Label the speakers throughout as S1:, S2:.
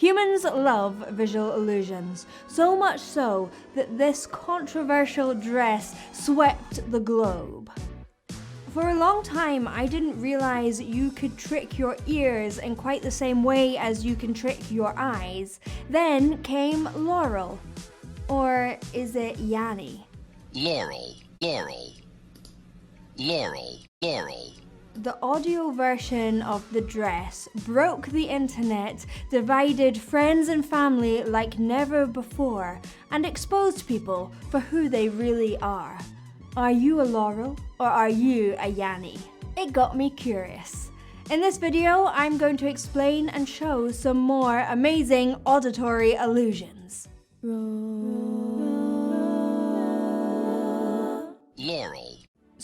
S1: Humans love visual illusions, so much so that this controversial dress swept the globe. For a long time, I didn't realize you could trick your ears in quite the same way as you can trick your eyes. Then came Laurel. Or is it Yanni?
S2: Laurel, Laurel, Laurel, Laurel.
S1: The audio version of the dress broke the internet, divided friends and family like never before, and exposed people for who they really are. Are you a Laurel or are you a Yanni? It got me curious. In this video, I'm going to explain and show some more amazing auditory illusions.
S2: Laurel.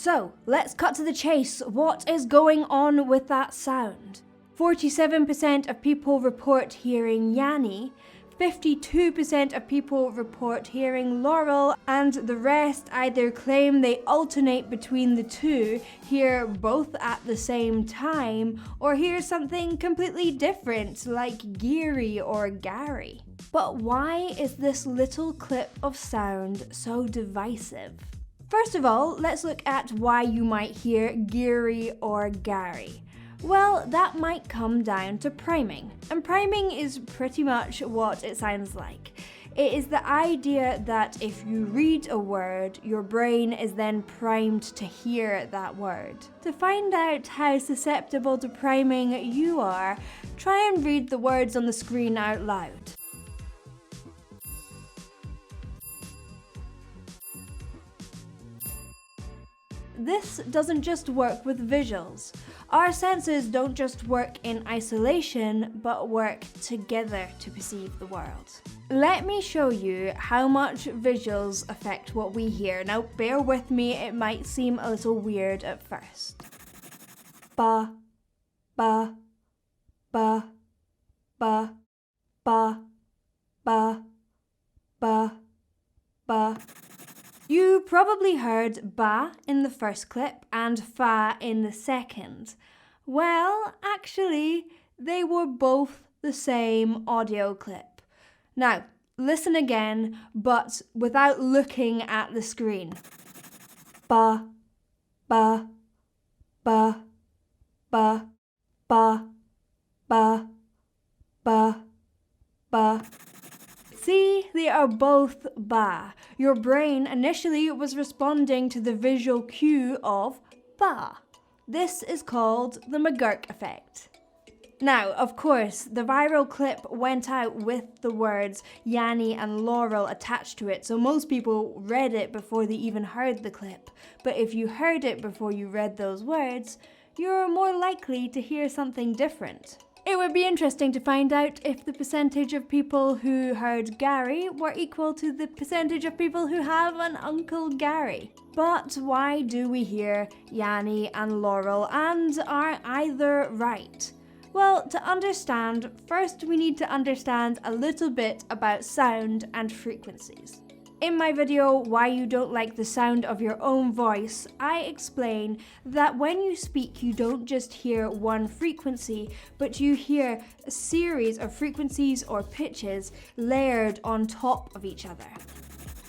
S1: So, let's cut to the chase. What is going on with that sound? 47% of people report hearing Yanni, 52% of people report hearing Laurel, and the rest either claim they alternate between the two, hear both at the same time, or hear something completely different like Geary or Gary. But why is this little clip of sound so divisive? First of all, let's look at why you might hear Geary or Gary. Well, that might come down to priming. And priming is pretty much what it sounds like. It is the idea that if you read a word, your brain is then primed to hear that word. To find out how susceptible to priming you are, try and read the words on the screen out loud. This doesn't just work with visuals. Our senses don't just work in isolation, but work together to perceive the world. Let me show you how much visuals affect what we hear. Now, bear with me, it might seem a little weird at first. Ba, ba, ba, ba, ba, ba, ba, ba. You probably heard ba in the first clip and fa in the second. Well, actually, they were both the same audio clip. Now, listen again, but without looking at the screen. Ba, ba, ba, ba, ba, ba, ba, ba. See, they are both ba. Your brain initially was responding to the visual cue of ba. This is called the McGurk effect. Now, of course, the viral clip went out with the words Yanni and Laurel attached to it, so most people read it before they even heard the clip. But if you heard it before you read those words, you're more likely to hear something different. It would be interesting to find out if the percentage of people who heard Gary were equal to the percentage of people who have an Uncle Gary. But why do we hear Yanni and Laurel, and are either right? Well, to understand, first we need to understand a little bit about sound and frequencies. In my video, Why You Don't Like the Sound of Your Own Voice, I explain that when you speak, you don't just hear one frequency, but you hear a series of frequencies or pitches layered on top of each other.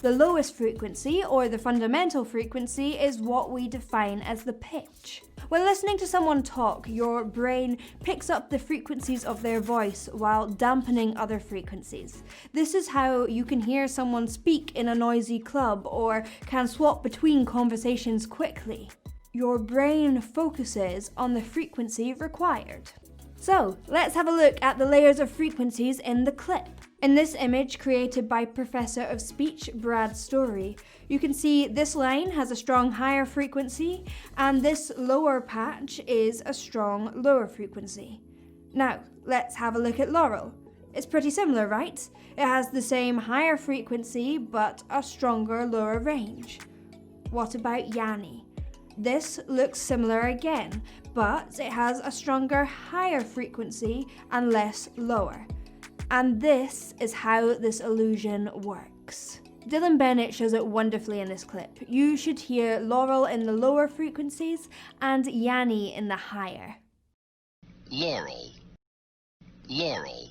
S1: The lowest frequency, or the fundamental frequency, is what we define as the pitch. When listening to someone talk, your brain picks up the frequencies of their voice while dampening other frequencies. This is how you can hear someone speak in a noisy club or can swap between conversations quickly. Your brain focuses on the frequency required. So, let's have a look at the layers of frequencies in the clip. In this image created by Professor of Speech Brad Story, you can see this line has a strong higher frequency and this lower patch is a strong lower frequency. Now, let's have a look at Laurel. It's pretty similar, right? It has the same higher frequency but a stronger lower range. What about Yanni? This looks similar again, but it has a stronger higher frequency and less lower. And this is how this illusion works. Dylan Bennett shows it wonderfully in this clip. You should hear Laurel in the lower frequencies and Yanni in the higher.
S2: Laurel, Laurel.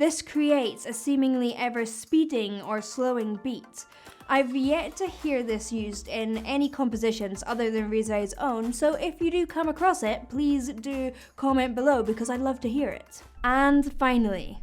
S1: This creates a seemingly ever speeding or slowing beat. I've yet to hear this used in any compositions other than Rizai's own, so if you do come across it, please do comment below because I'd love to hear it. And finally,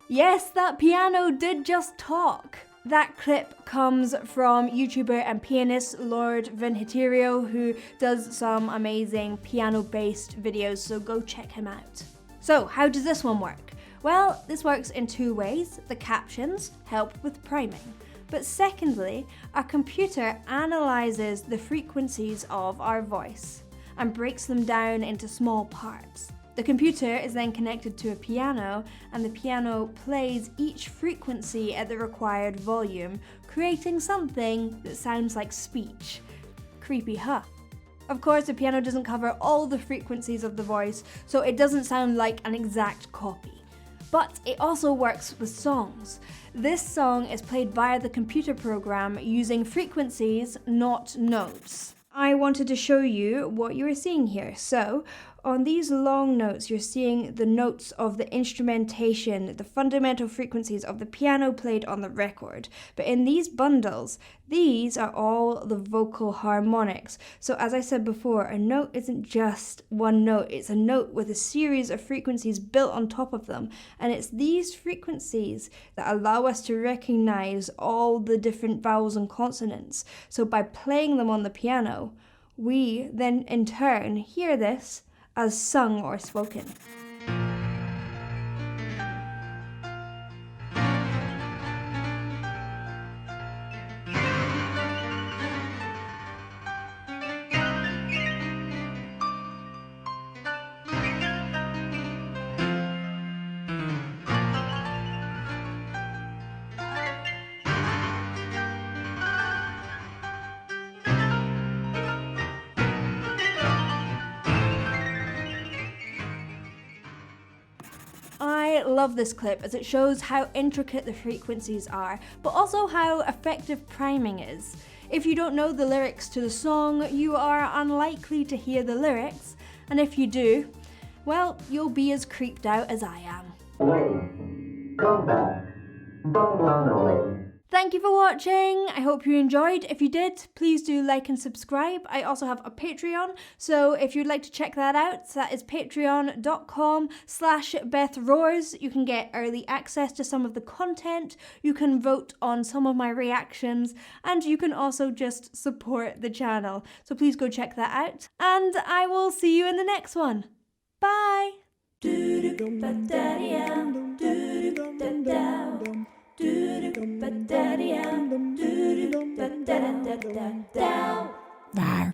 S1: yes, that piano did just talk. That clip comes from YouTuber and pianist Lord Vinhitirio, who does some amazing piano-based videos, so go check him out. So, how does this one work? Well, this works in two ways. The captions help with priming. But secondly, our computer analyzes the frequencies of our voice and breaks them down into small parts. The computer is then connected to a piano, and the piano plays each frequency at the required volume, creating something that sounds like speech. Creepy, huh? Of course, the piano doesn't cover all the frequencies of the voice, so it doesn't sound like an exact copy. But it also works with songs. This song is played via the computer program using frequencies, not notes. I wanted to show you what you are seeing here. So, on these long notes, you're seeing the notes of the instrumentation, the fundamental frequencies of the piano played on the record. But in these bundles, these are all the vocal harmonics. So as I said before, a note isn't just one note, it's a note with a series of frequencies built on top of them. And it's these frequencies that allow us to recognize all the different vowels and consonants. So by playing them on the piano, we then in turn hear this as sung or spoken. I love this clip as it shows how intricate the frequencies are, but also how effective priming is. If you don't know the lyrics to the song, you are unlikely to hear the lyrics, and if you do, well, you'll be as creeped out as I am. Thank you for watching. I hope you enjoyed. If you did, please do like and subscribe. I also have a Patreon, so if you'd like to check that out, that is patreon.com/BethRoars. You can get early access to some of the content, you can vote on some of my reactions, and you can also just support the channel. So please go check that out, and I will see you in the next one. Bye! Var.